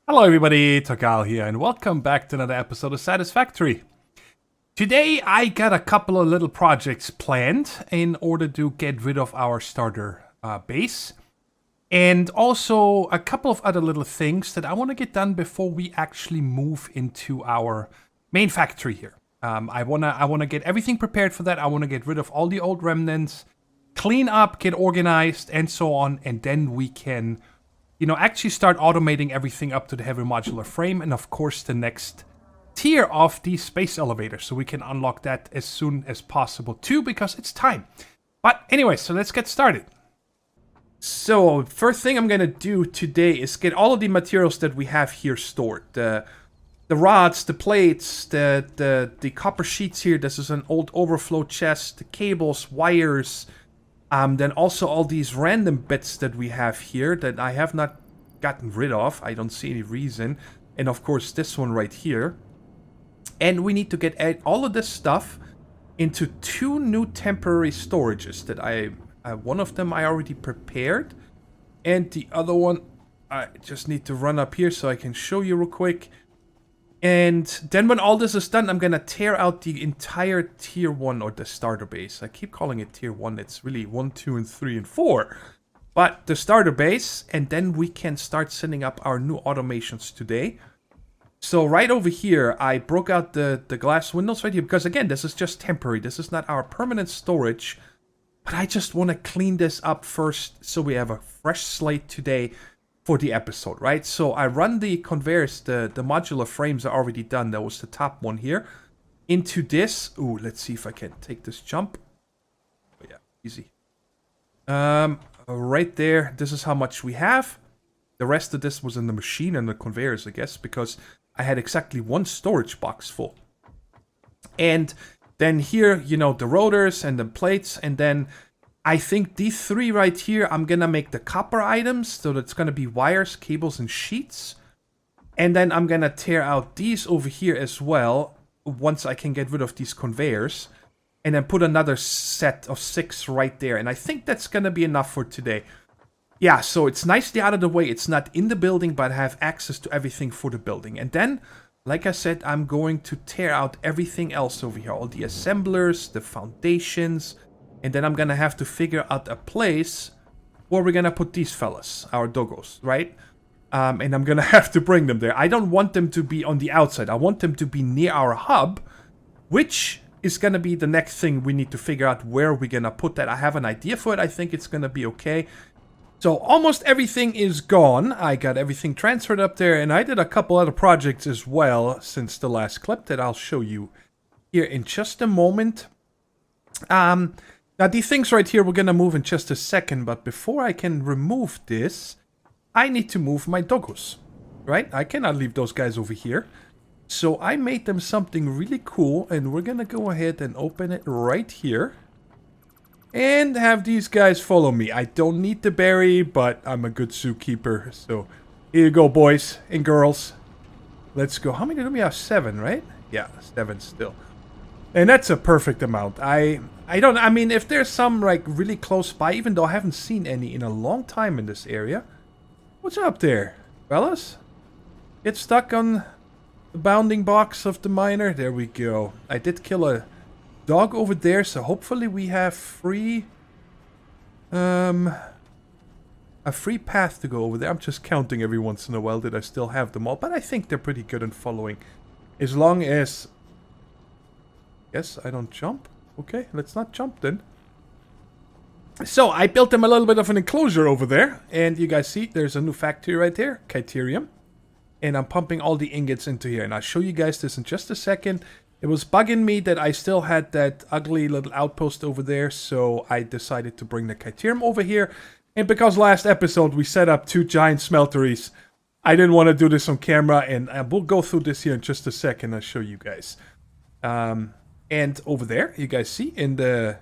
Hello everybody, Thorgal here, and welcome back to another episode of Satisfactory. Today I got a couple of little projects planned in order to get rid of our starter base. And also a couple of other little things that I want to get done before we actually move into our main factory here. I wanna get everything prepared for that. I want to get rid of all the old remnants, clean up, get organized, and so on, and then we can actually start automating everything up to the heavy modular frame, and of course the next tier of the space elevator, so we can unlock that as soon as possible too, because it's time. But anyway, so let's get started. So first thing I'm gonna do today is get all of the materials that we have here stored. The rods, the plates, the copper sheets here. This is an old overflow chest, the cables, wires. Then also all these random bits that we have here that I have not gotten rid of. I don't see any reason. And of course this one right here. And we need to get all of this stuff into two new temporary storages that one of them I already prepared. And the other one, I just need to run up here so I can show you real quick. And then when all this is done, I'm gonna tear out the entire tier 1 or the starter base. I keep calling it tier 1. It's really 1, 2, and 3, and 4. But the starter base, and then we can start setting up our new automations today. So right over here, I broke out the glass windows right here. Because again, this is just temporary. This is not our permanent storage. But I just want to clean this up first so we have a fresh slate today for the episode, right? So I run the conveyors, the modular frames are already done. That was the top one here. Into this. Ooh, let's see if I can take this jump. Oh, yeah, easy. Right there. This is how much we have. The rest of this was in the machine and the conveyors, I guess, because I had exactly one storage box full. And then here, the rotors and the plates, and then I think these three right here, I'm gonna make the copper items, so that's gonna be wires, cables, and sheets. And then I'm gonna tear out these over here as well, once I can get rid of these conveyors. And then put another set of 6 right there. And I think that's gonna be enough for today. Yeah, so it's nicely out of the way. It's not in the building, but I have access to everything for the building. And then, like I said, I'm going to tear out everything else over here. All the assemblers, the foundations. And then I'm gonna have to figure out a place where we're gonna put these fellas, our doggos, right? And I'm gonna have to bring them there. I don't want them to be on the outside. I want them to be near our hub, which is gonna be the next thing we need to figure out where we're gonna put that. I have an idea for it. I think it's gonna be okay. So almost everything is gone. I got everything transferred up there, and I did a couple other projects as well since the last clip that I'll show you here in just a moment. Now, these things right here, we're going to move in just a second, but before I can remove this, I need to move my doggos, right? I cannot leave those guys over here. So I made them something really cool, and we're going to go ahead and open it right here. And have these guys follow me. I don't need the berry, but I'm a good zookeeper. So here you go, boys and girls. Let's go. How many do we have? 7, right? Yeah, 7 still. And that's a perfect amount. I mean, if there's some, like, really close by, even though I haven't seen any in a long time in this area. What's up there, fellas? Get stuck on the bounding box of the miner? There we go. I did kill a dog over there, so hopefully we have a free path to go over there. I'm just counting every once in a while that I still have them all, but I think they're pretty good in following. As long as... Yes, I don't jump. Okay, let's not jump then. So, I built them a little bit of an enclosure over there. And you guys see, there's a new factory right there. Caterium. And I'm pumping all the ingots into here. And I'll show you guys this in just a second. It was bugging me that I still had that ugly little outpost over there. So, I decided to bring the Caterium over here. And because last episode we set up 2 giant smelteries, I didn't want to do this on camera. And we'll go through this here in just a second. I'll show you guys. And over there, you guys see in the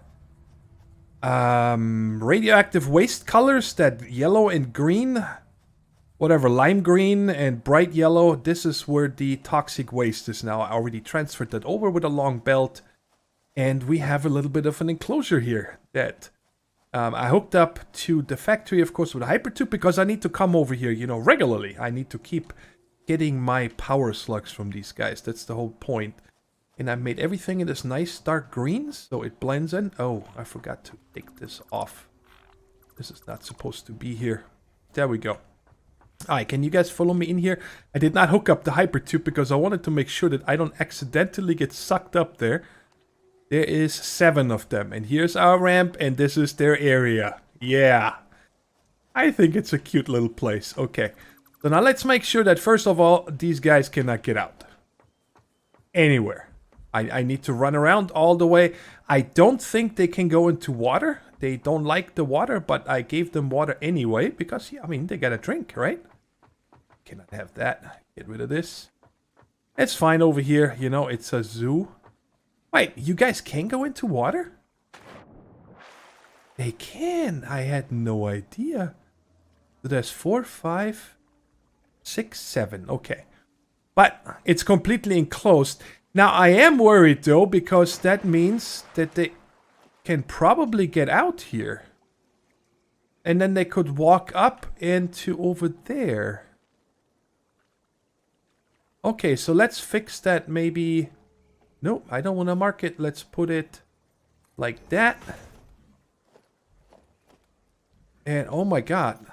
radioactive waste colors, that yellow and green, whatever, lime green and bright yellow, this is where the toxic waste is now. I already transferred that over with a long belt. And we have a little bit of an enclosure here that I hooked up to the factory, of course, with a hypertube because I need to come over here, regularly. I need to keep getting my power slugs from these guys. That's the whole point. And I made everything in this nice dark green, so it blends in. Oh, I forgot to take this off. This is not supposed to be here. There we go. Alright, can you guys follow me in here? I did not hook up the hypertube because I wanted to make sure that I don't accidentally get sucked up there. There is 7 of them. And here's our ramp, and this is their area. Yeah. I think it's a cute little place. Okay. So now let's make sure that, first of all, these guys cannot get out. Anywhere. I need to run around all the way. I don't think they can go into water. They don't like the water, but I gave them water anyway because, yeah, I mean, they gotta drink, right? Cannot have that. Get rid of this. It's fine over here. You know, it's a zoo. Wait, you guys can go into water? They can. I had no idea. So there's 4, 5, 6, 7. Okay. But it's completely enclosed. Now, I am worried, though, because that means that they can probably get out here. And then they could walk up into over there. Okay, so let's fix that maybe. No, I don't want to mark it. Let's put it like that. And oh my god.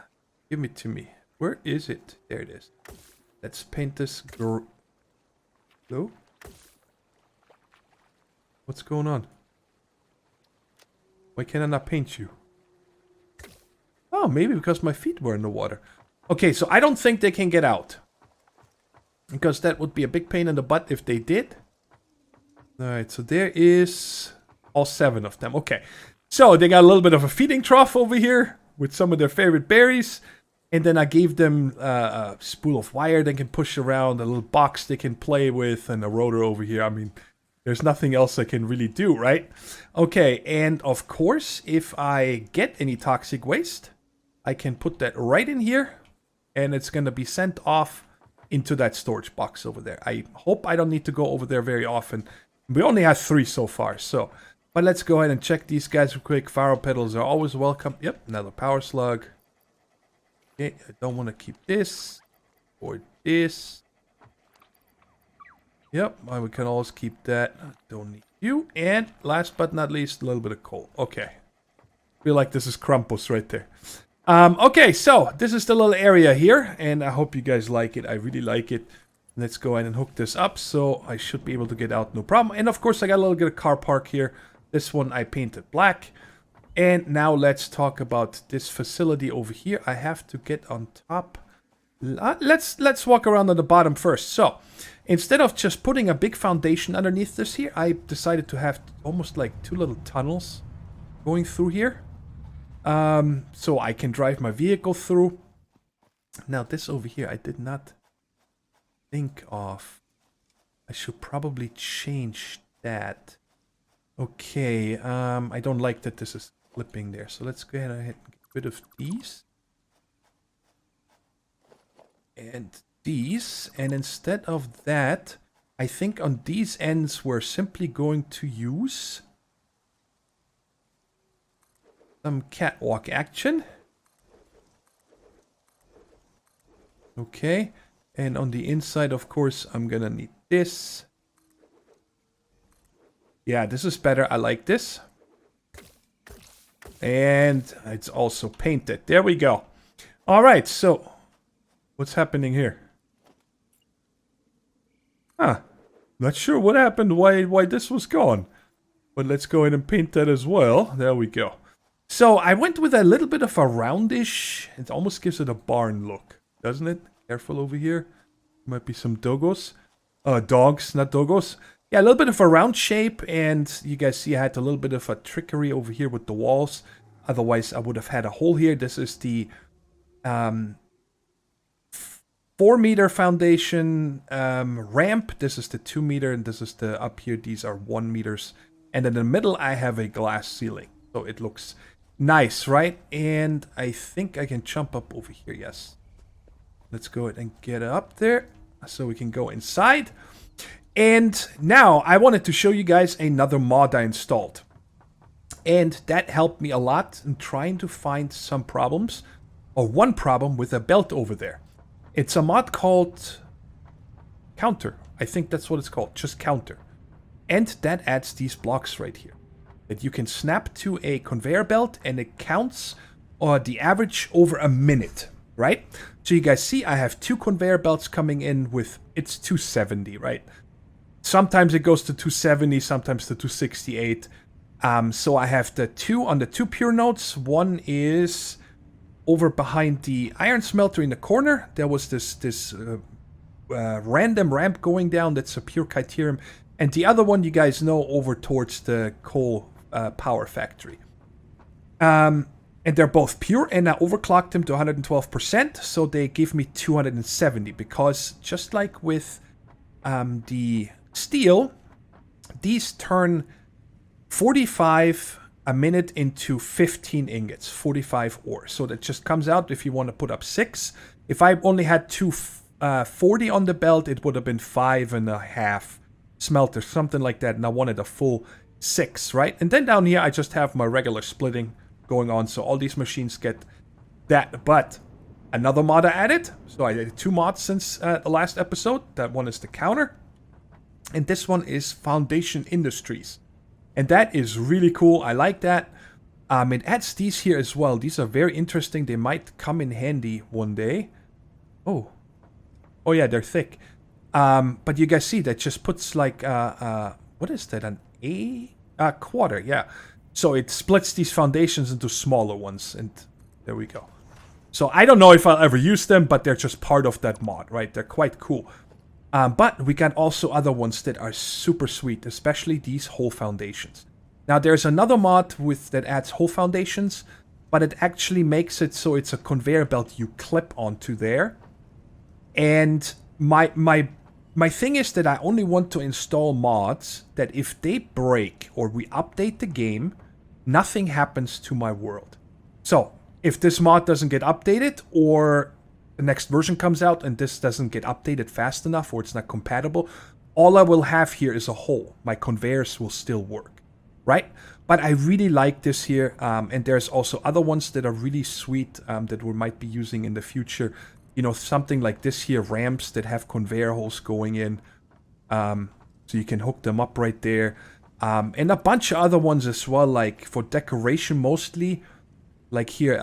Give it to me. Where is it? There it is. Let's paint this. No? What's going on? Why can I not paint you? Oh, maybe because my feet were in the water. Okay, so I don't think they can get out. Because that would be a big pain in the butt if they did. Alright, so there is all 7 of them. Okay, so they got a little bit of a feeding trough over here with some of their favorite berries. And then I gave them a spool of wire they can push around, a little box they can play with, and a rotor over here. I mean, there's nothing else I can really do, right? Okay, and of course, if I get any toxic waste, I can put that right in here, and it's going to be sent off into that storage box over there. I hope I don't need to go over there very often. We only have 3 so far, so. But let's go ahead and check these guys real quick. Faro pedals are always welcome. Yep, another power slug. Okay, I don't want to keep this or this. Yep, we can always keep that. Don't need you. And last but not least, a little bit of coal. Okay. Feel like this is Krampus right there. Okay, so this is the little area here, and I hope you guys like it. I really like it. Let's go ahead and hook this up, so I should be able to get out no problem. And of course, I got a little bit of car park here. This one I painted black. And now let's talk about this facility over here. I have to get on top. Let's walk around on the bottom first. So, instead of just putting a big foundation underneath this here, I decided to have almost like 2 little tunnels going through here. So I can drive my vehicle through. Now this over here, I did not think of. I should probably change that. Okay, I don't like that this is flipping there. So let's go ahead and get rid of these. And these. And instead of that, I think on these ends we're simply going to use some catwalk action. Okay. And on the inside, of course, I'm gonna need this. Yeah, this is better. I like this. And it's also painted. There we go. All right, so what's happening here? Huh. Not sure what happened, why this was gone. But let's go ahead and paint that as well. There we go. So I went with a little bit of a roundish. It almost gives it a barn look, doesn't it? Careful over here. Might be some dogos. Dogs, not dogos. Yeah, a little bit of a round shape, and you guys see I had a little bit of a trickery over here with the walls. Otherwise, I would have had a hole here. This is the 4-meter foundation ramp. This is the 2-meter, and this is the up here. These are 1 meters. And in the middle, I have a glass ceiling. So it looks nice, right? And I think I can jump up over here, yes. Let's go ahead and get up there so we can go inside. And now I wanted to show you guys another mod I installed. And that helped me a lot in trying to find some problems, or one problem with a belt over there. It's a mod called counter. I think that's what it's called, just counter. And that adds these blocks right here that you can snap to a conveyor belt, and it counts the average over a minute, right? So you guys see I have 2 conveyor belts coming in with, it's 270, right? Sometimes it goes to 270, sometimes to 268. So I have the 2 on the 2 pure nodes. One is over behind the iron smelter in the corner. There was this random ramp going down that's a pure Caterium. And the other one, you guys know, over towards the coal power factory. And they're both pure, and I overclocked them to 112%, so they give me 270, because just like with the steel, these turn 45 a minute into 15 ingots, 45 ore. So that just comes out if you want to put up 6. If I only had 240 on the belt, it would have been 5.5 smelters, something like that, and I wanted a full 6, right? And then down here, I just have my regular splitting going on, so all these machines get that. But another mod I added, so I did 2 mods since the last episode. That one is the counter, and this one is Foundation Industries, and that is really cool. I like that. It adds these here as well. These are very interesting. They might come in handy one day. Oh yeah, they're thick. But you guys see that just puts like what is that, an A quarter? Yeah. So it splits these foundations into smaller ones, and there we go. So I don't know if I'll ever use them, but they're just part of that mod, right? They're quite cool. But we got also other ones that are super sweet, especially these hole foundations. Now there's another mod that adds hole foundations, but it actually makes it so it's a conveyor belt you clip onto there. And my thing is that I only want to install mods that if they break or we update the game, nothing happens to my world. So if this mod doesn't get updated, or the next version comes out and this doesn't get updated fast enough, or it's not compatible, all I will have here is a hole. My conveyors will still work, right? But I really like this here, and there's also other ones that are really sweet that we might be using in the future. You know, something like this here, ramps that have conveyor holes going in, so you can hook them up right there. And a bunch of other ones as well, like for decoration mostly. Like here,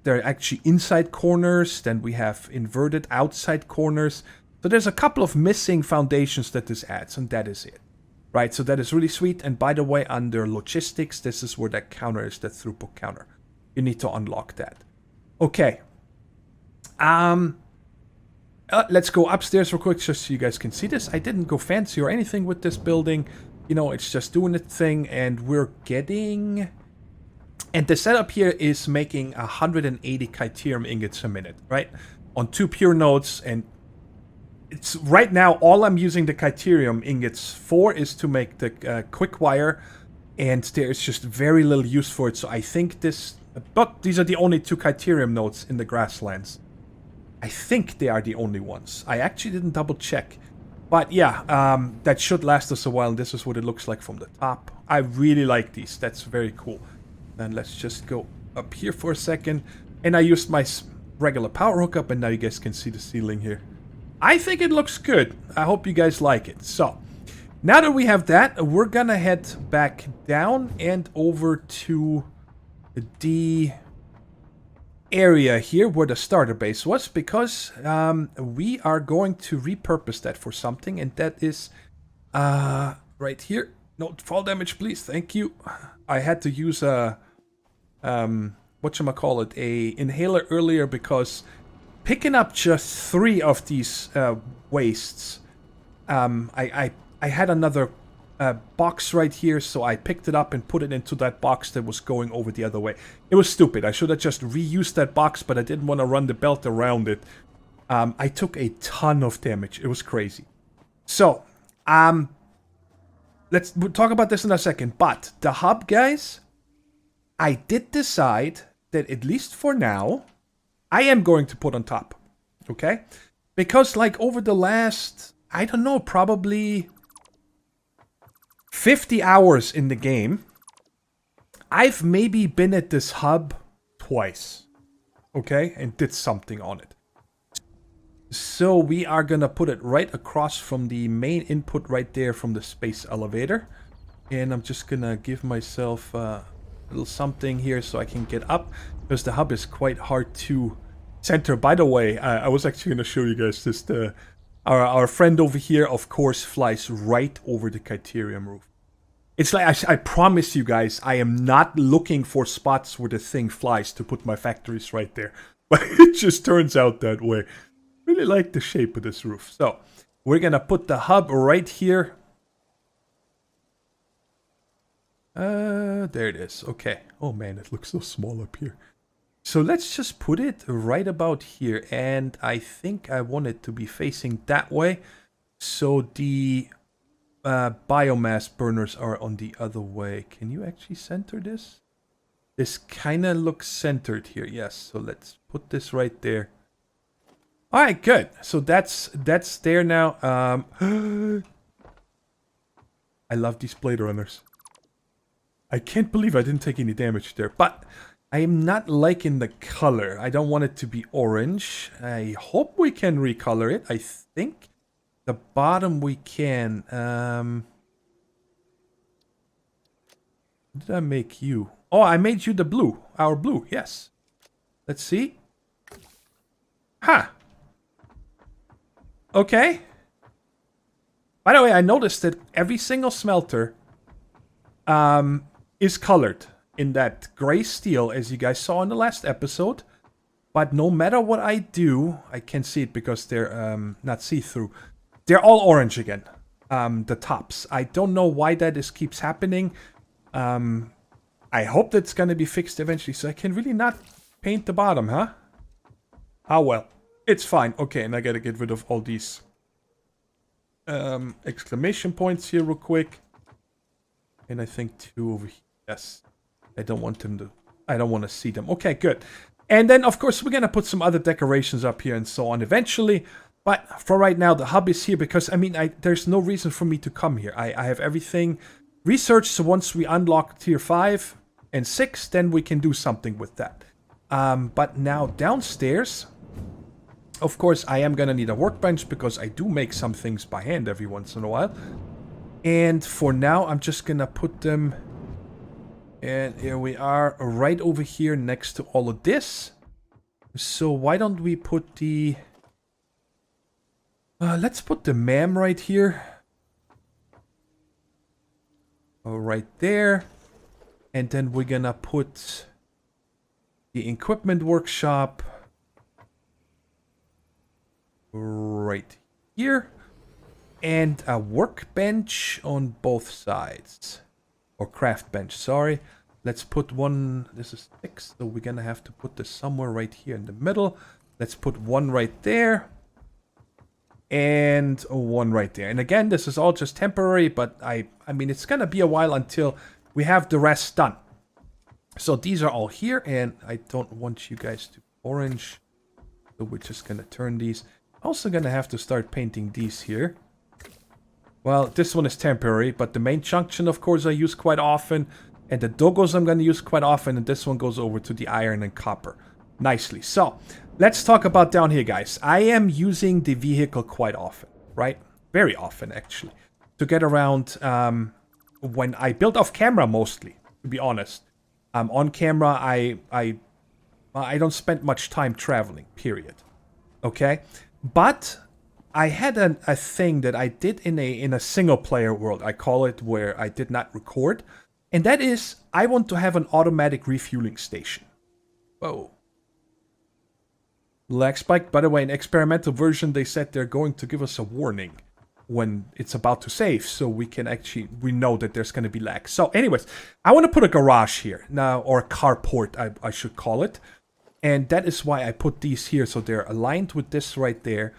there are actually inside corners, then we have inverted outside corners. So there's a couple of missing foundations that this adds, and that is it. Right, so that is really sweet. And by the way, under logistics, this is where that counter is, the throughput counter. You need to unlock that. Okay. Let's go upstairs real quick just so you guys can see this. I didn't go fancy or anything with this building. You know, it's just doing its thing, and we're getting... And the setup here is making 180 Caterium ingots a minute, right? On 2 pure nodes, and it's right now all I'm using the Caterium ingots for is to make the quick wire, and there's just very little use for it. So I think this... But these are the only 2 Caterium nodes in the grasslands. I think they are the only ones. I actually didn't double check. But yeah, that should last us a while. And this is what it looks like from the top. I really like these. That's very cool. And let's just go up here for a second. And I used my regular power hookup, and now you guys can see the ceiling here. I think it looks good. I hope you guys like it. So, now that we have that, we're gonna head back down and over to the area here where the starter base was, because we are going to repurpose that for something, and that is right here. No fall damage, please. Thank you. I had to use a whatchamacallit, a inhaler earlier, because picking up just 3 of these wastes, I had another box right here, so I picked it up and put it into that box that was going over the other way. It was stupid. I should have just reused that box, but I didn't want to run the belt around it. I took a ton of damage. It was crazy. So, we'll talk about this in a second. But the hub, guys, I did decide that at least for now, I am going to put on top. Okay? Because like over the last, I don't know, probably 50 hours in the game, I've maybe been at this hub twice. Okay? And did something on it. So we are gonna put it right across from the main input right there from the space elevator. And I'm just gonna give myself a little something here so I can get up, because the hub is quite hard to center. By the way, I was actually gonna show you guys this. Our friend over here, of course, flies right over the Caterium roof. It's like, I promise you guys, I am not looking for spots where the thing flies to put my factories right there. But it just turns out that way. Really like the shape of this roof. So, we're gonna put the hub right here. There it is. Okay. Oh man, it looks so small up here. So let's just put it right about here. And I think I want it to be facing that way. So the biomass burners are on the other way. Can you actually center this? This kind of looks centered here. Yes. So let's put this right there. All right, good. So that's there now. I love these blade runners. I can't believe I didn't take any damage there, but I am not liking the color. I don't want it to be orange. I hope we can recolor it. I think the bottom we can. What did I make you? Oh, I made you the blue. Our blue, yes. Let's see. Ha! Okay. By the way, I noticed that every single smelter is colored in that gray steel, as you guys saw in the last episode. But no matter what I do, I can see it because they're not see-through. They're all orange again, the tops. I don't know why that keeps happening. I hope that's going to be fixed eventually, so I can really not paint the bottom, huh? Ah, well. It's fine. Okay, and I gotta get rid of all these exclamation points here real quick. And I think 2 over here. Yes. I don't want them to... I don't want to see them. Okay, good. And then, of course, we're gonna put some other decorations up here and so on eventually. But for right now, the hub is here because, I mean, there's no reason for me to come here. I have everything researched, so once we unlock tier 5 and 6, then we can do something with that. But now downstairs... Of course, I am going to need a workbench because I do make some things by hand every once in a while. And for now, I'm just going to put them... And here we are, right over here next to all of this. So why don't we put the... let's put the MAM right here. Right there. And then we're going to put the equipment workshop... right here, and a workbench on both sides, or craft bench, sorry. Let's put one, this is 6, so we're gonna have to put this somewhere right here in the middle. Let's put one right there, and one right there. And again, this is all just temporary, but I mean, it's gonna be a while until we have the rest done. So these are all here, and I don't want you guys to orange, so we're just gonna turn these. Also gonna have to start painting these here. Well, this one is temporary, but the main junction, of course, I use quite often. And the Dogos I'm gonna use quite often, and this one goes over to the iron and copper. Nicely. So, let's talk about down here, guys. I am using the vehicle quite often, right? Very often, actually. To get around, when I build off camera mostly, to be honest. On camera, I don't spend much time traveling, period. Okay? But I had a thing that I did in a single player world, I call it, where I did not record. And that is, I want to have an automatic refueling station. Whoa. Lag spike. By the way, in experimental version, they said they're going to give us a warning when it's about to save. So we can actually, we know that there's going to be lag. So anyways, I want to put a garage here now, or a carport, I should call it. And that is why I put these here, so they're aligned with this right there.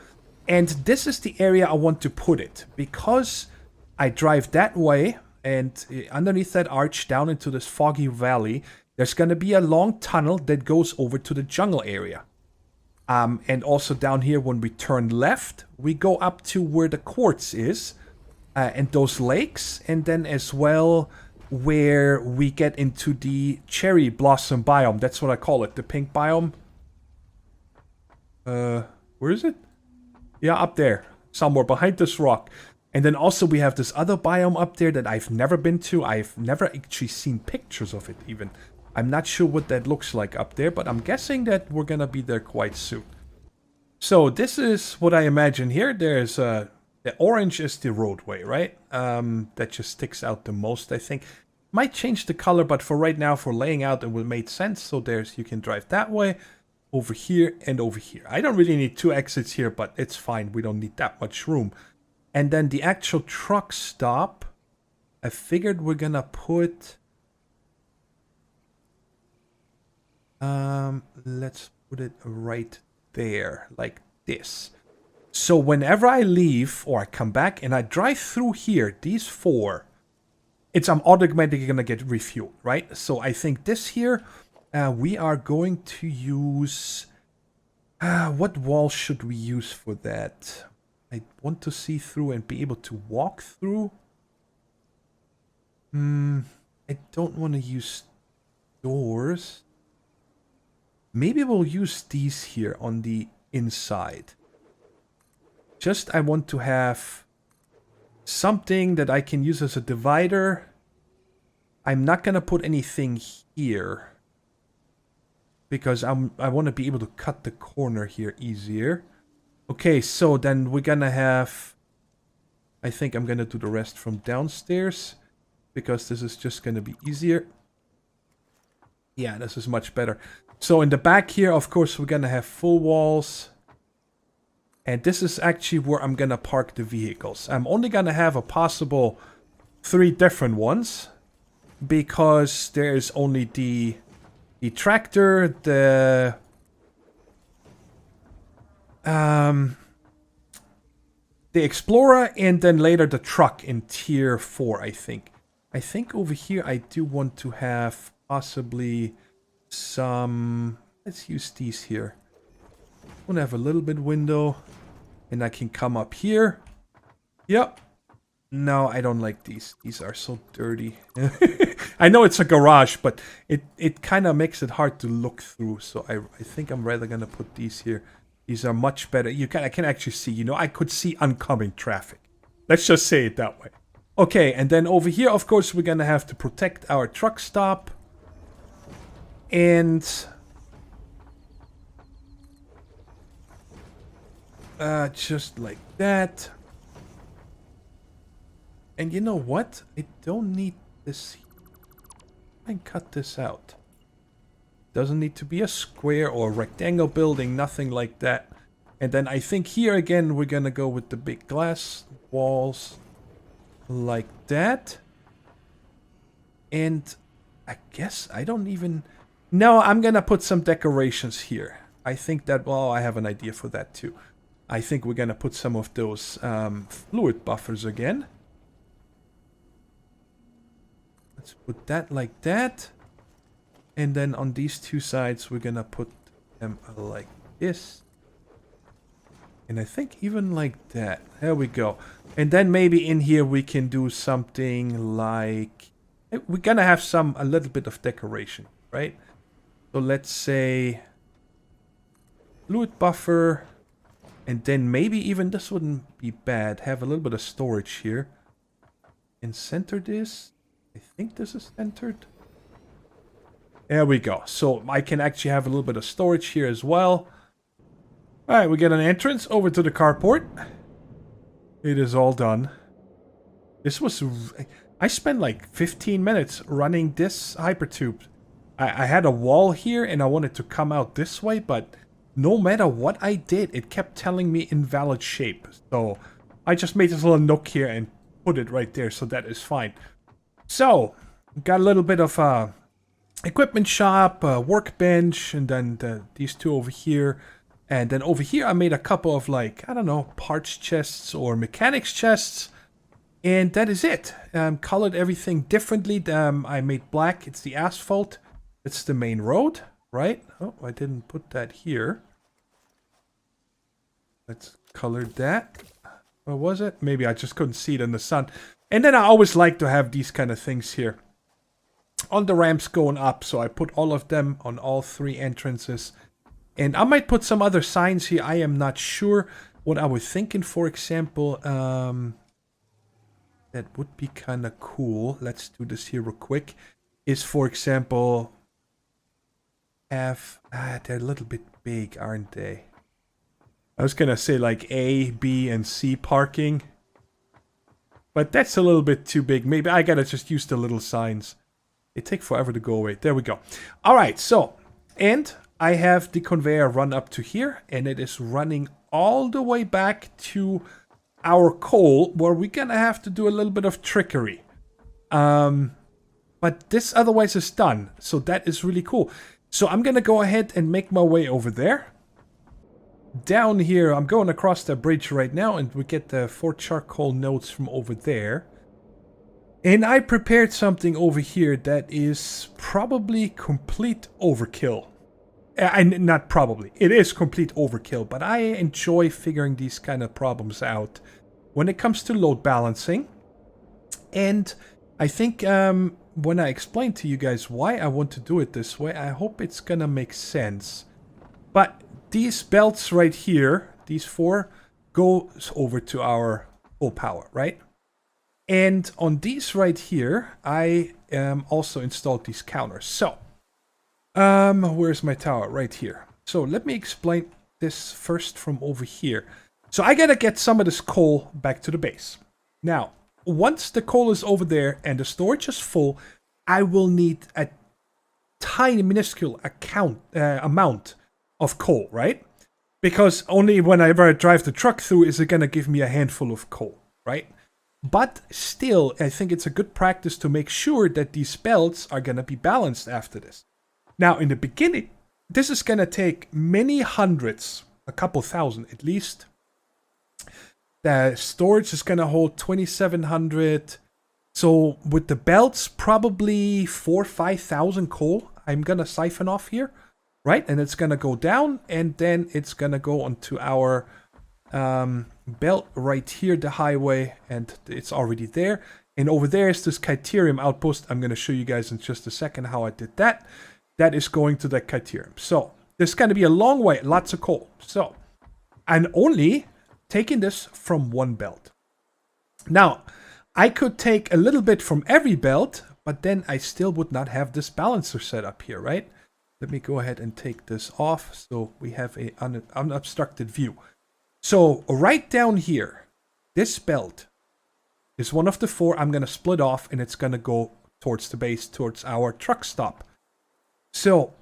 And this is the area I want to put it, because I drive that way, and underneath that arch down into this foggy valley, there's going to be a long tunnel that goes over to the jungle area. And also down here, when we turn left, we go up to where the quartz is, and those lakes, and then as well... where we get into the cherry blossom biome. That's what I call it, the pink biome. Where is it? Yeah, up there. Somewhere behind this rock. And then also we have this other biome up there that I've never been to. I've never actually seen pictures of it even. I'm not sure what that looks like up there, but I'm guessing that we're gonna be there quite soon. So this is what I imagine here. There's the orange is the roadway, right? That just sticks out the most, I think. Might change the color, but for right now, for laying out, it will make sense. So there's, you can drive that way, over here, and over here. I don't really need 2 exits here, but it's fine. We don't need that much room. And then the actual truck stop, I figured we're gonna put... let's put it right there, like this. So whenever I leave, or I come back, and I drive through here, these 4... I'm automatically going to get refueled, right? So I think this here, we are going to use... what wall should we use for that? I want to see through and be able to walk through. I don't want to use doors. Maybe we'll use these here on the inside. Just I want to have... something that I can use as a divider. I'm not going to put anything here. Because I want to be able to cut the corner here easier. Okay, so then we're going to have... I think I'm going to do the rest from downstairs. Because this is just going to be easier. Yeah, this is much better. So in the back here, of course, we're going to have full walls. And this is actually where I'm going to park the vehicles. I'm only going to have a possible 3 different ones. Because there's only the tractor, the Explorer, and then later the truck in tier 4, I think. I think over here I do want to have possibly some... Let's use these here. I want to have a little bit window. And I can come up here. Yep. No, I don't like these. These are so dirty. I know it's a garage, but it kind of makes it hard to look through. So I think I'm rather going to put these here. These are much better. I can actually see, you know, I could see oncoming traffic. Let's just say it that way. Okay, and then over here, of course, we're going to have to protect our truck stop. And... just like that. And you know what? I don't need this. I can cut this out. Doesn't need to be a square or a rectangle building, nothing like that. And then I think here again we're gonna go with the big glass walls like that. And I guess I don't even... No, I'm gonna put some decorations here. I think that, well, I have an idea for that too. I think we're going to put some of those fluid buffers again. Let's put that like that. And then on these 2 sides, we're going to put them like this. And I think even like that. There we go. And then maybe in here we can do something like... We're going to have a little bit of decoration, right? So let's say... fluid buffer... And then maybe even this wouldn't be bad. Have a little bit of storage here. And center this. I think this is centered. There we go. So I can actually have a little bit of storage here as well. Alright, we get an entrance over to the carport. It is all done. This was... I spent like 15 minutes running this hypertube. I had a wall here and I wanted to come out this way, but... No matter what I did, it kept telling me invalid shape. So I just made this little nook here and put it right there, so that is fine. So, got a little bit of equipment shop, workbench, and then these 2 over here. And then over here I made a couple of, like, I don't know, parts chests or mechanics chests. And that is it. Colored everything differently. I made black. It's the asphalt. It's the main road. Right? Oh, I didn't put that here. Let's color that. What was it? Maybe I just couldn't see it in the sun. And then I always like to have these kind of things here on the ramps going up. So I put all of them on all 3 entrances. And I might put some other signs here. I am not sure. what I was thinking, for example, that would be kind of cool. Let's do this here real quick. Is, for example, have... they're a little bit big, aren't they? I was going to say like A, B, and C parking. But that's a little bit too big. Maybe I got to just use the little signs. They take forever to go away. There we go. All right, so... And I have the conveyor run up to here. And it is running all the way back to our coal, where we're going to have to do a little bit of trickery. But this otherwise is done. So that is really cool. So I'm going to go ahead and make my way over there. Down here, I'm going across the bridge right now, and we get the 4 charcoal nodes from over there. And I prepared something over here that is probably complete overkill. Not probably, it is complete overkill, but I enjoy figuring these kind of problems out when it comes to load balancing. And I think when I explain to you guys why I want to do it this way, I hope it's gonna make sense. But these belts right here, these 4, goes over to our full power, right? And on these right here, I also installed these counters. So, where's my tower? Right here. So let me explain this first from over here. So I gotta get some of this coal back to the base. Now, once the coal is over there and the storage is full, I will need a tiny, minuscule amount of coal, right? Because only whenever I drive the truck through is it gonna give me a handful of coal, right? But still, I think it's a good practice to make sure that these belts are gonna be balanced after this. Now, in the beginning, this is gonna take many hundreds, a couple thousand at least. The storage is gonna hold 2,700. So with the belts, probably 4,000-5,000 coal I'm gonna siphon off here. Right, and it's gonna go down, and then it's gonna go onto our belt right here, the highway, and it's already there. And over there is this Caterium outpost. I'm gonna show you guys in just a second how I did that. That is going to the Caterium. So this is gonna be a long way, lots of coal. So I'm only taking this from one belt. Now, I could take a little bit from every belt, but then I still would not have this balancer set up here, right? Let me go ahead and take this off so we have a unobstructed view. So right down here, this belt is one of the 4 I'm going to split off, and it's going to go towards the base, towards our truck stop. So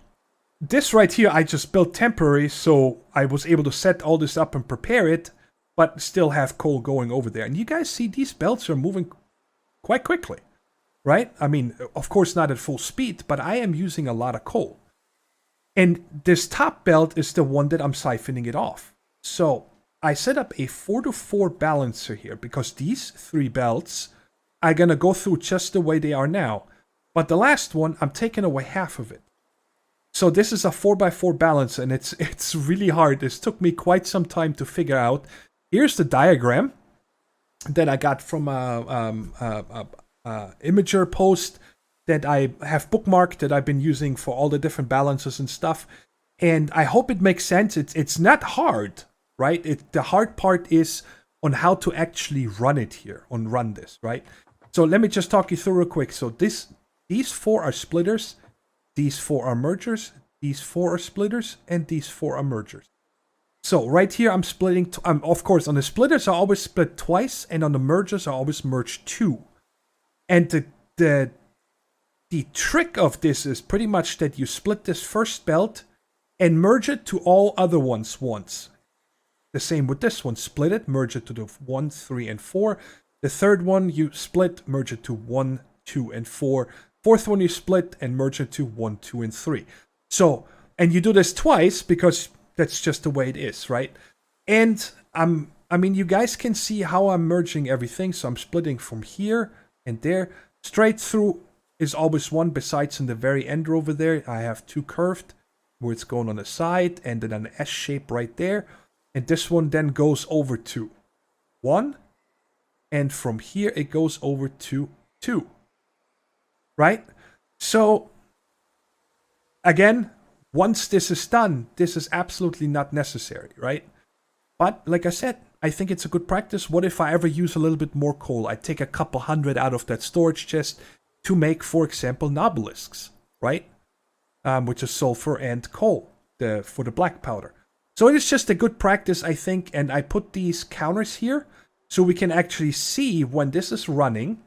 this right here, I just built temporary, so I was able to set all this up and prepare it, but still have coal going over there. And you guys see these belts are moving quite quickly, right? I mean, of course not at full speed, but I am using a lot of coal. And this top belt is the one that I'm siphoning it off. So I set up a 4-to-4 balancer here because these 3 belts are going to go through just the way they are now. But the last one, I'm taking away half of it. So this is a 4x4 balancer, and it's really hard. This took me quite some time to figure out. Here's the diagram that I got from a Imager post that I have bookmarked that I've been using for all the different balances and stuff. And I hope it makes sense. It's not hard, right? The hard part is on how to actually run it here, run this, right? So let me just talk you through real quick. So these 4 are splitters, these 4 are mergers, these 4 are splitters, and these 4 are mergers. So right here I'm splitting, of course on the splitters I always split twice, and on the mergers I always merge 2. And the trick of this is pretty much that you split this first belt and merge it to all other ones once. The same with this one. Split it, merge it to the 1, 3, and 4. The third one you split, merge it to 1, 2, and 4. Fourth one you split and merge it to 1, 2, and 3. So, and you do this twice because that's just the way it is, right? And I mean, you guys can see how I'm merging everything. So I'm splitting from here and there. Straight through is always one, besides in the very end over there. I have 2 curved where it's going on the side, and then an S shape right there. And this one then goes over to 1. And from here it goes over to 2. Right? So, again, once this is done, this is absolutely not necessary, right? But like I said, I think it's a good practice. What if I ever use a little bit more coal? I take a couple hundred out of that storage chest to make, for example, nobelisks, right? Which is sulfur and coal for the black powder. So it is just a good practice, I think. And I put these counters here so we can actually see when this is running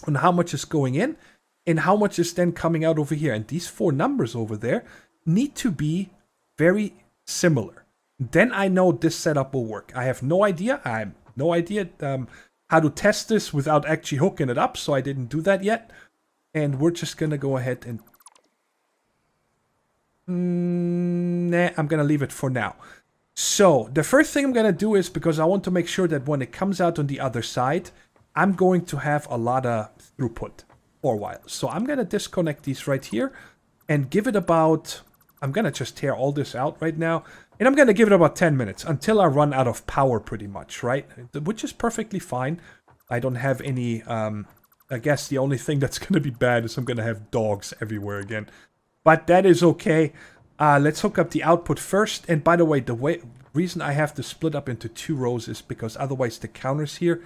on how much is going in and how much is then coming out over here. And these 4 numbers over there need to be very similar. Then I know this setup will work. I have no idea. I have no idea how to test this without actually hooking it up, so I didn't do that yet. And we're just going to go ahead and... Nah, I'm going to leave it for now. So, the first thing I'm going to do is, because I want to make sure that when it comes out on the other side, I'm going to have a lot of throughput for a while. So I'm going to disconnect these right here and give it about... I'm going to just tear all this out right now. And I'm going to give it about 10 minutes until I run out of power pretty much, right? Which is perfectly fine. I don't have any... I guess the only thing that's going to be bad is I'm going to have dogs everywhere again. But that is okay. Let's hook up the output first. And by the way, reason I have to split up into 2 rows is because otherwise the counters here,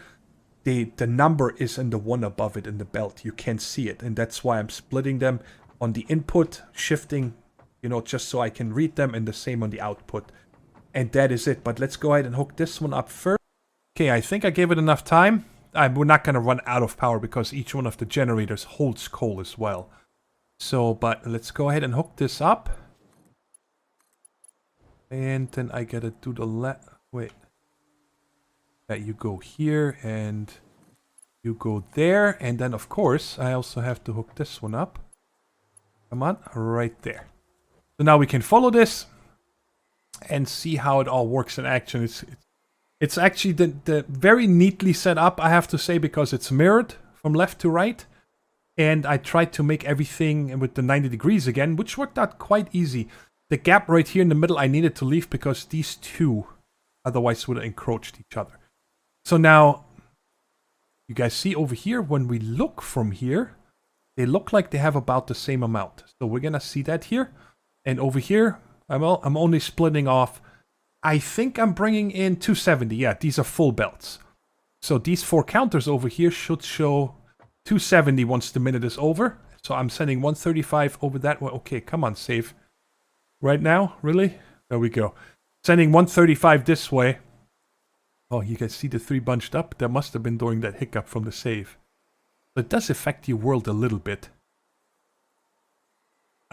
the number is in the one above it in the belt. You can't see it. And that's why I'm splitting them on the input, shifting... You know, just so I can read them, and the same on the output. And that is it. But let's go ahead and hook this one up first. Okay, I think I gave it enough time. We're not going to run out of power because each one of the generators holds coal as well. So, but let's go ahead and hook this up. And then I gotta do the wait. You go here and you go there. And then, of course, I also have to hook this one up. Come on, right there. So now we can follow this and see how it all works in action. It's actually the very neatly set up, I have to say, because it's mirrored from left to right. And I tried to make everything with the 90 degrees again, which worked out quite easy. The gap right here in the middle I needed to leave because these 2 otherwise would have encroached each other. So now, you guys see over here, when we look from here, they look like they have about the same amount. So we're going to see that here. And over here, I'm only splitting off. I think I'm bringing in 270. Yeah, these are full belts. So these 4 counters over here should show 270 once the minute is over. So I'm sending 135 over that way. Okay, come on, save. Right now? Really? There we go. Sending 135 this way. Oh, you guys see the 3 bunched up? That must have been during that hiccup from the save. But it does affect your world a little bit.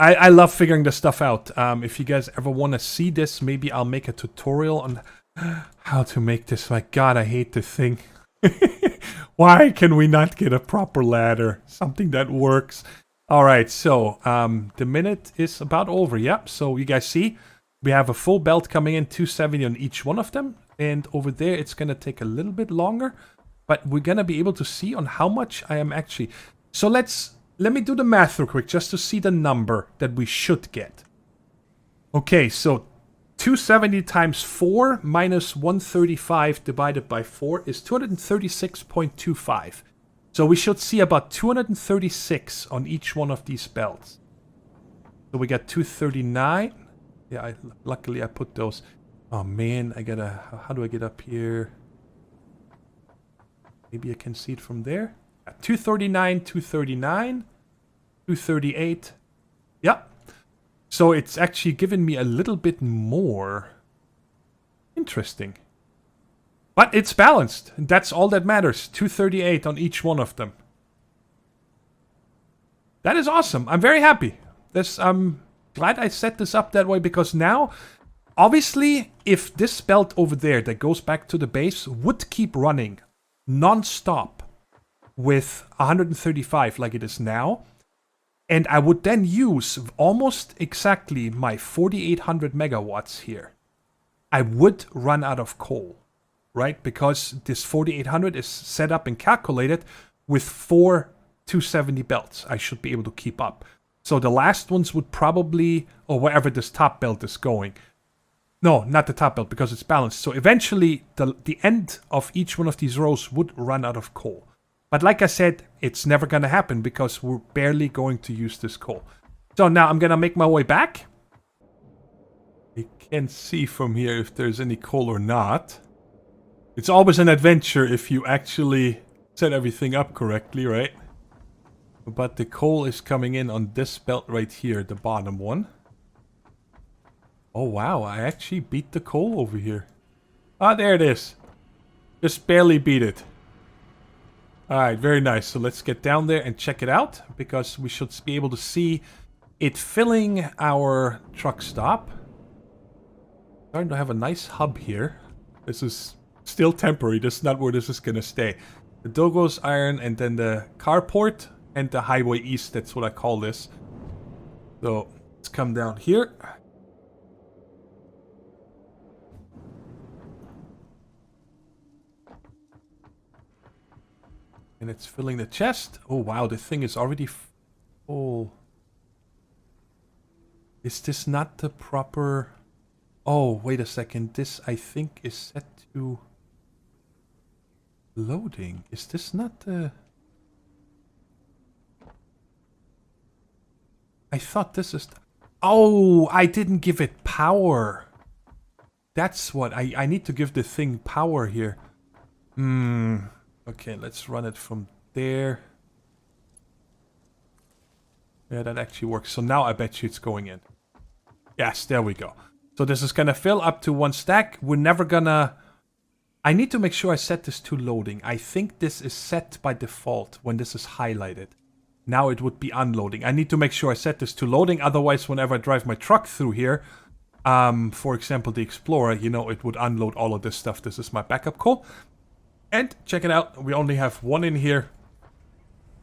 I love figuring this stuff out. If you guys ever want to see this, maybe I'll make a tutorial on how to make this. My God, I hate this thing. Why can we not get a proper ladder? Something that works. Alright, so the minute is about over. Yep, so you guys see, we have a full belt coming in, 270 on each one of them. And over there, it's going to take a little bit longer. But we're going to be able to see on how much I am actually... So let me do the math real quick, just to see the number that we should get. Okay, so 270 times 4 minus 135 divided by 4 is 236.25. So we should see about 236 on each one of these belts. So we got 239. Yeah, luckily I put those. Oh man, how do I get up here? Maybe I can see it from there. 239, 239, 238. Yeah. So it's actually given me a little bit more. Interesting. But it's balanced. And that's all that matters. 238 on each one of them. That is awesome. I'm very happy. I'm glad I set this up that way because now, obviously, if this belt over there that goes back to the base would keep running non-stop with 135 like it is now, and I would then use almost exactly my 4800 megawatts here, I would run out of coal, right? Because this 4800 is set up and calculated with 4 270 belts. I should be able to keep up. So the last ones would probably, or wherever this top belt is going. No, not the top belt because it's balanced. So eventually the end of each one of these rows would run out of coal. But like I said, it's never going to happen because we're barely going to use this coal. So now I'm going to make my way back. I can't see from here if there's any coal or not. It's always an adventure if you actually set everything up correctly, right? But the coal is coming in on this belt right here, the bottom one. Oh wow, I actually beat the coal over here. Ah, there it is. Just barely beat it. Alright, very nice. So let's get down there and check it out, because we should be able to see it filling our truck stop. Starting to have a nice hub here. This is still temporary. This is not where this is going to stay. The Dogo's iron, and then the carport and the highway east. That's what I call this. So let's come down here. And it's filling the chest. Oh wow, the thing is already full. Is this not the proper... Oh, wait a second. This, I think, is set to... loading. Is this not the... I thought this is... Oh, I didn't give it power. That's what... I need to give the thing power here. Okay, let's run it from there. Yeah, that actually works. So now I bet you it's going in. Yes, there we go. So this is gonna fill up to 1 stack. We're never gonna... I need to make sure I set this to loading. I think this is set by default when this is highlighted. Now it would be unloading. I need to make sure I set this to loading. Otherwise, whenever I drive my truck through here, for example, the Explorer, you know, it would unload all of this stuff. This is my backup coal. And check it out. We only have 1 in here.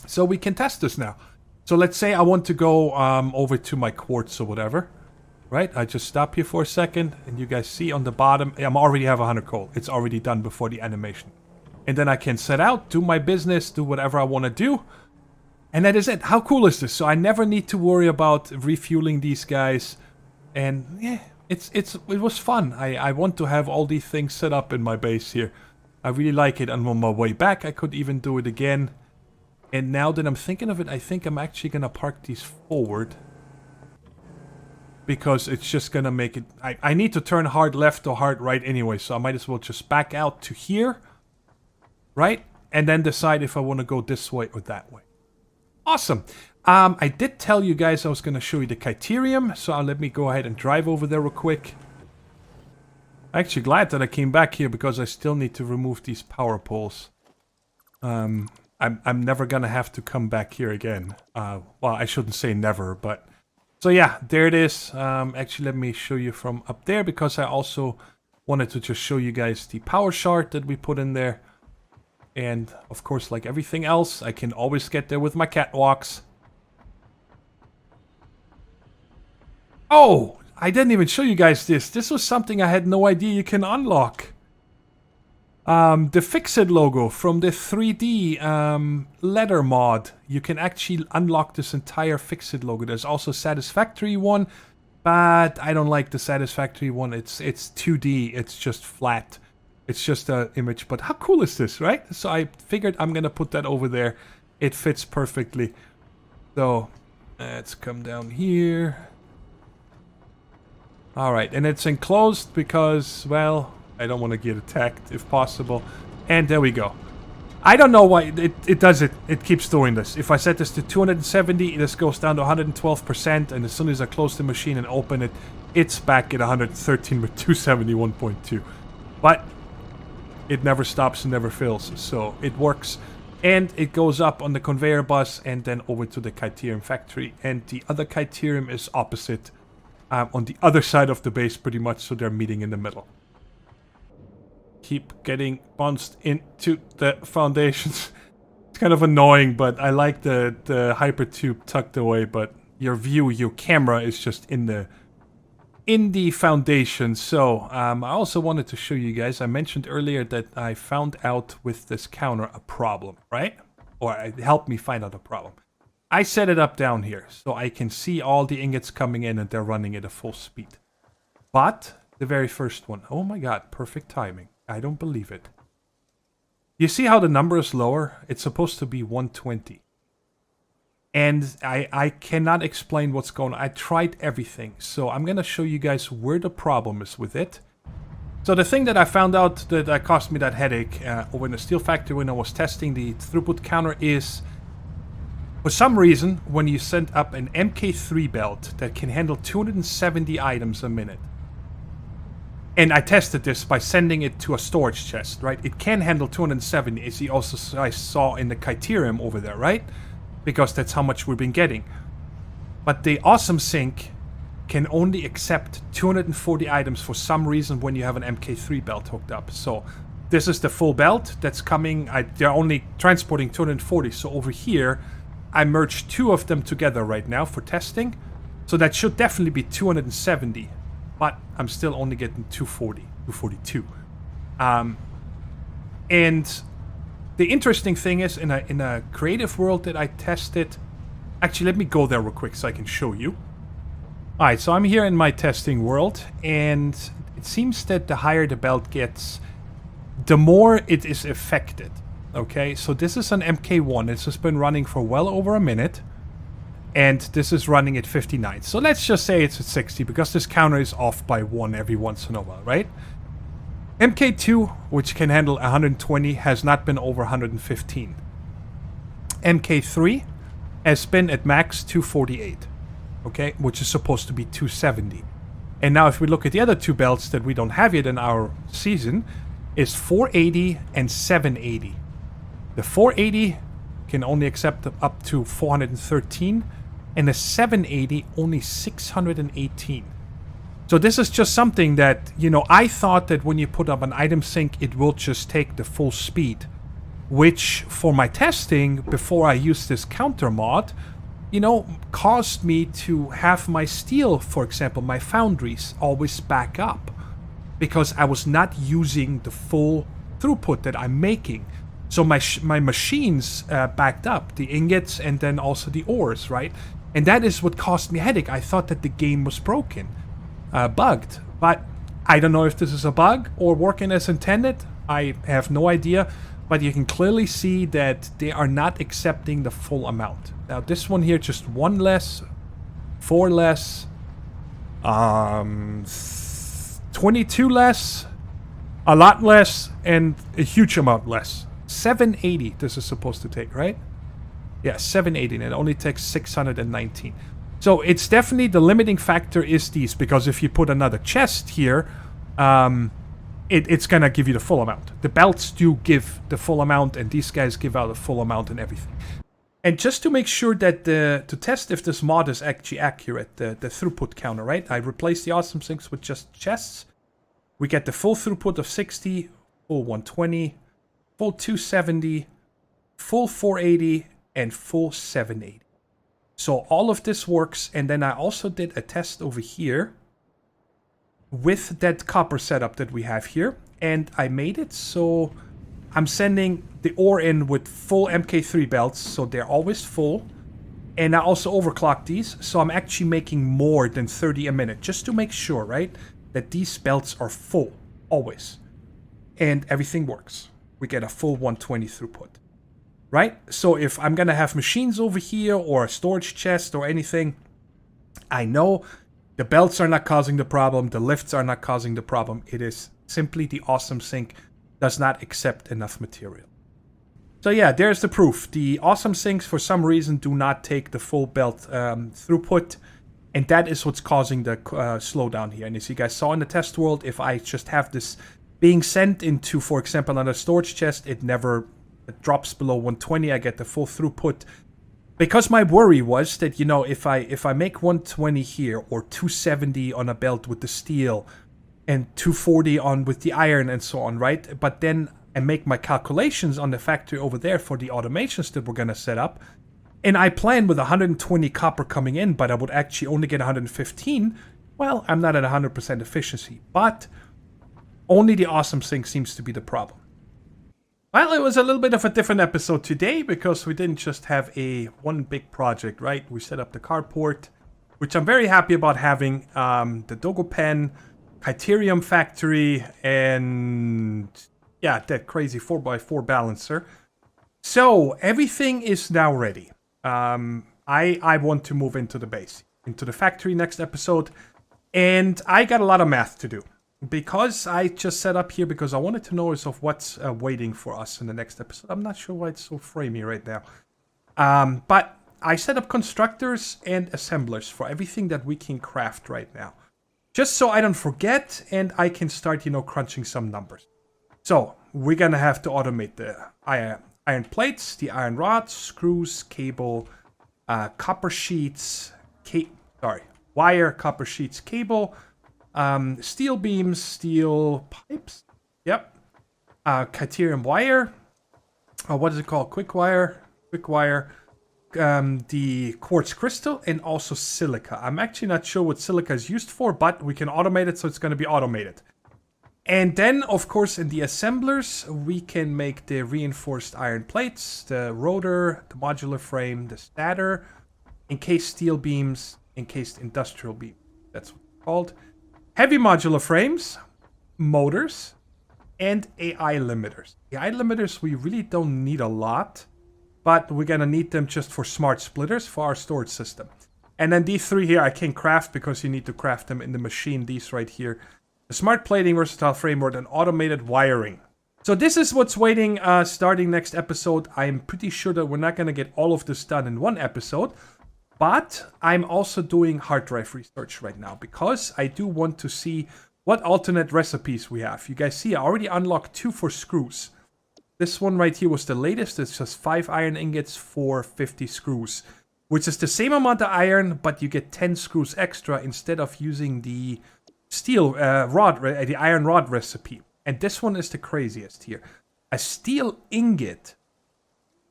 So we can test this now. So let's say I want to go over to my quartz or whatever. Right? I just stop here for a second. And you guys see on the bottom, I already have 100 coal. It's already done before the animation. And then I can set out, do my business, do whatever I want to do. And that is it. How cool is this? So I never need to worry about refueling these guys. And yeah, it was fun. I want to have all these things set up in my base here. I really like it. And on my way back, I could even do it again. And now that I'm thinking of it, I think I'm actually going to park these forward. Because it's just going to make it... I need to turn hard left or hard right anyway. So I might as well just back out to here. Right? And then decide if I want to go this way or that way. Awesome. I did tell you guys I was going to show you the Caterium. So let me go ahead and drive over there real quick. I'm actually glad that I came back here because I still need to remove these power poles. I'm never gonna have to come back here again. Well, I shouldn't say never, but... So yeah, there it is. Actually, let me show you from up there because I also wanted to just show you guys the power shard that we put in there. And, of course, like everything else, I can always get there with my catwalks. Oh! I didn't even show you guys this. This was something I had no idea you can unlock. The FICSIT logo from the 3D letter mod. You can actually unlock this entire FICSIT logo. There's also Satisfactory one, but I don't like the Satisfactory one. It's 2D. It's just flat. It's just an image. But how cool is this, right? So I figured I'm gonna put that over there. It fits perfectly. So let's come down here. Alright, and it's enclosed because, well, I don't want to get attacked if possible. And there we go. I don't know why it does it. It keeps doing this. If I set this to 270, this goes down to 112%. And as soon as I close the machine and open it, it's back at 113 with 271.2. But it never stops and never fills. So it works. And it goes up on the conveyor bus and then over to the Caterium factory. And the other Caterium is opposite. On the other side of the base pretty much, so they're meeting in the middle. Keep getting bounced into the foundations. It's kind of annoying, but I like the hypertube tucked away, but your camera is just in the foundation. So I also wanted to show you guys, I mentioned earlier that I found out with this counter a problem, right? Or it helped me find out a problem. I set it up down here, so I can see all the ingots coming in and they're running at a full speed. But the very first one, oh my god, perfect timing. I don't believe it. You see how the number is lower? It's supposed to be 120. And I cannot explain what's going on. I tried everything. So I'm going to show you guys where the problem is with it. So the thing that I found out that caused me that headache over in the steel factory when I was testing the throughput counter is, for some reason, when you send up an MK3 belt that can handle 270 items a minute, and I tested this by sending it to a storage chest, right? It can handle 270, as you also I saw in the Caterium over there, right? Because that's how much we've been getting. But the Awesome Sync can only accept 240 items for some reason when you have an MK3 belt hooked up. So this is the full belt that's coming. They're only transporting 240. So over here, I merged two of them together right now for testing. So that should definitely be 270. But I'm still only getting 240, 242. And the interesting thing is, in a creative world that I tested... Actually, let me go there real quick so I can show you. Alright, so I'm here in my testing world, and it seems that the higher the belt gets, the more it is affected. Okay, so this is an MK1. This has been running for well over a minute, and this is running at 59. So let's just say it's at 60, because this counter is off by 1 every once in a while, right? MK2, which can handle 120, has not been over 115. MK3 has been at max 248. Okay, which is supposed to be 270. And now if we look at the other two belts that we don't have yet in our season, is 480 and 780. The 480 can only accept up to 413, and the 780 only 618. So this is just something that, you know, I thought that when you put up an item sync, it will just take the full speed. Which, for my testing, before I used this counter mod, you know, caused me to have my steel, for example, my foundries, always back up. Because I was not using the full throughput that I'm making. So my machines backed up, the ingots and then also the ores, right? And that is what caused me a headache. I thought that the game was broken, bugged. But I don't know if this is a bug or working as intended. I have no idea. But you can clearly see that they are not accepting the full amount. Now this one here, just 1 less, 4 less, 22 less, a lot less, and a huge amount less. 780 this is supposed to take, right? Yeah, 780, and it only takes 619. So it's definitely the limiting factor is these, because if you put another chest here, it's gonna give you the full amount. The belts do give the full amount, and these guys give out a full amount and everything. And just to make sure that to test if this mod is actually accurate, the throughput counter, right? I replaced the Awesome Syncs with just chests. We get the full throughput of 60, full 120, full 270, full 480, and full 780. So all of this works, and then I also did a test over here with that copper setup that we have here, and I made it so I'm sending the ore in with full MK3 belts, so they're always full, and I also overclock these, so I'm actually making more than 30 a minute, just to make sure, right, that these belts are full, always, and everything works. We get a full 120 throughput, right? So if I'm gonna have machines over here, or a storage chest, or anything, I know the belts are not causing the problem, the lifts are not causing the problem. It is simply the Awesome Sync does not accept enough material. So yeah, there's the proof. The Awesome Syncs, for some reason, do not take the full belt throughput, and that is what's causing the slowdown here. And as you guys saw in the test world, if I just have this being sent into, for example, another storage chest, it never drops below 120. I get the full throughput. Because my worry was that, you know, if I make 120 here, or 270 on a belt with the steel, and 240 on with the iron and so on, right? But then I make my calculations on the factory over there for the automations that we're going to set up, and I plan with 120 copper coming in, but I would actually only get 115, well, I'm not at 100% efficiency. But only the Awesome Sync seems to be the problem. Well, it was a little bit of a different episode today, because we didn't just have one big project, right? We set up the carport, which I'm very happy about having, the Dogo pen, Caterium factory, and yeah, that crazy 4x4 balancer. So everything is now ready. I want to move into the base, into the factory next episode. And I got a lot of math to do. Because I just set up here because I wanted to know of what's waiting for us in the next episode. I'm not sure why it's so framey right now. But I set up constructors and assemblers for everything that we can craft right now. Just so I don't forget and I can start, crunching some numbers. So, we're gonna have to automate the iron plates, the iron rods, screws, cable, copper sheets, wire, copper sheets, cable, steel beams, steel pipes. Yep. Caterium wire. What is it called? Quick wire. The quartz crystal, and also silica. I'm actually not sure what silica is used for, but we can automate it, so it's going to be automated. And then, of course, in the assemblers, we can make the reinforced iron plates, the rotor, the modular frame, the stator, encased steel beams, encased industrial beam. That's what it's called. Heavy modular frames, motors, and AI limiters. AI limiters we really don't need a lot, but we're gonna need them just for smart splitters for our storage system. And then these three here I can't craft because you need to craft them in the machine. These right here. The smart plating, versatile framework, and automated wiring. So this is what's waiting starting next episode. I'm pretty sure that we're not gonna get all of this done in one episode. But I'm also doing hard drive research right now because I do want to see what alternate recipes we have. You guys see I already unlocked 2 for screws. This one right here was the latest. It's just 5 iron ingots for 50 screws. Which is the same amount of iron, but you get 10 screws extra instead of using the steel the iron rod recipe. And this one is the craziest here. A steel ingot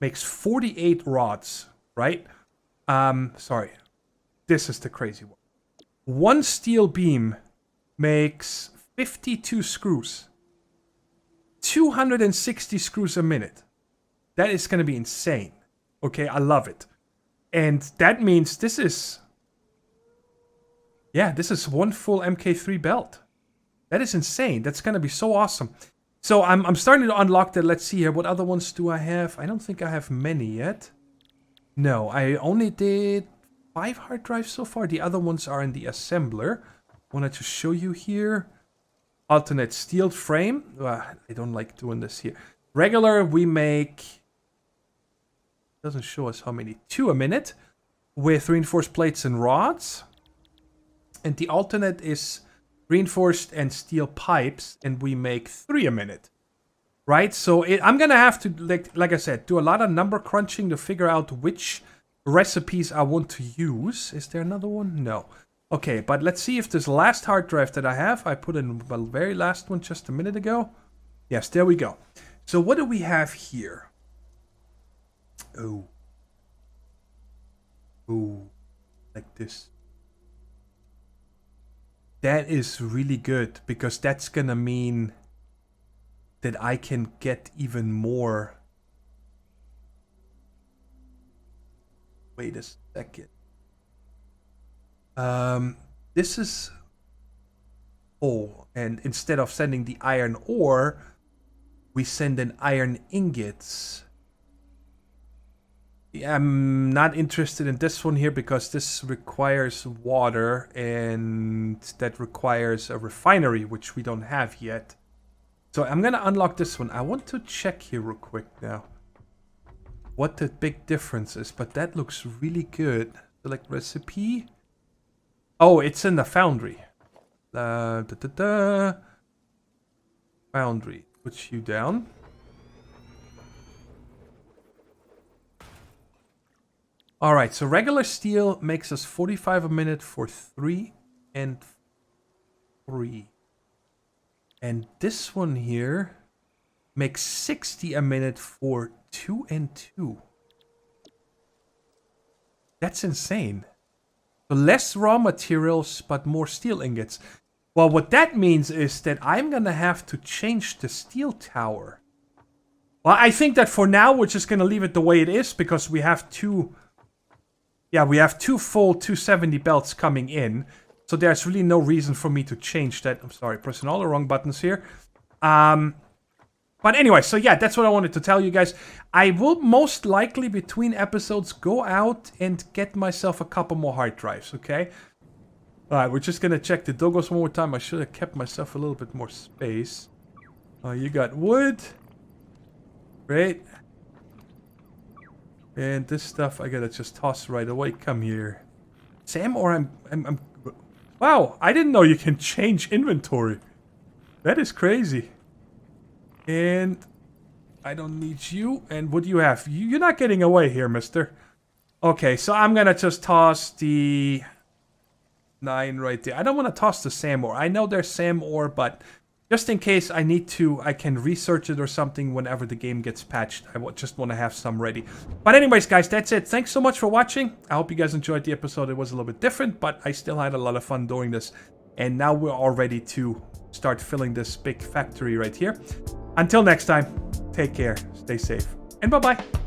makes 48 rods, right? Sorry. This is the crazy one. One steel beam makes 52 screws. 260 screws a minute. That is going to be insane. Okay, I love it. And that means this is... Yeah, this is one full MK3 belt. That is insane. That's going to be so awesome. So I'm starting to unlock that. Let's see here. What other ones do I have? I don't think I have many yet. No, I only did 5 hard drives so far. The other ones are in the assembler. I wanted to show you here. Alternate steel frame. I don't like doing this here. Regular, we make... Doesn't show us how many. 2 a minute. With reinforced plates and rods. And the alternate is reinforced and steel pipes. And we make 3 a minute. Right, so I'm gonna have to, like I said, do a lot of number crunching to figure out which recipes I want to use. Is there another one? No. Okay, but let's see if this last hard drive that I have, I put in the very last one just a minute ago. Yes, there we go. So what do we have here? Oh, like this. That is really good because that's gonna mean that I can get even more. Wait a second. This is... Oh, and instead of sending the iron ore, we send in iron ingots. Yeah, I'm not interested in this one here because this requires water and that requires a refinery, which we don't have yet. So I'm gonna unlock this one. I want to check here real quick now what the big difference is, but that looks really good. Select recipe. Oh, it's in the foundry. Foundry. Put you down. Alright, so regular steel makes us 45 a minute for 3 and 3. And this one here makes 60 a minute for 2 and 2. That's insane. So less raw materials, but more steel ingots. Well, what that means is that I'm gonna have to change the steel tower. Well, I think that for now, we're just gonna leave it the way it is, because we have two... Yeah, we have 2 full 270 belts coming in. So there's really no reason for me to change that. I'm sorry, pressing all the wrong buttons here. But But anyway, so yeah, that's what I wanted to tell you guys. I will most likely, between episodes, go out and get myself a couple more hard drives, okay? Alright, we're just gonna check the Dogos one more time. I should have kept myself a little bit more space. You got wood. Great. And this stuff I gotta just toss right away. Come here. Sam, or I'm... Wow, I didn't know you can change inventory. That is crazy. And I don't need you. And what do you have? You're not getting away here, mister. Okay, so I'm gonna just toss the 9 right there. I don't want to toss the Sam ore. I know there's Sam ore, but just in case I need to, I can research it or something whenever the game gets patched. I just want to have some ready. But anyways, guys, that's it. Thanks so much for watching. I hope you guys enjoyed the episode. It was a little bit different, but I still had a lot of fun doing this. And now we're all ready to start filling this big factory right here. Until next time, take care, stay safe, and bye-bye.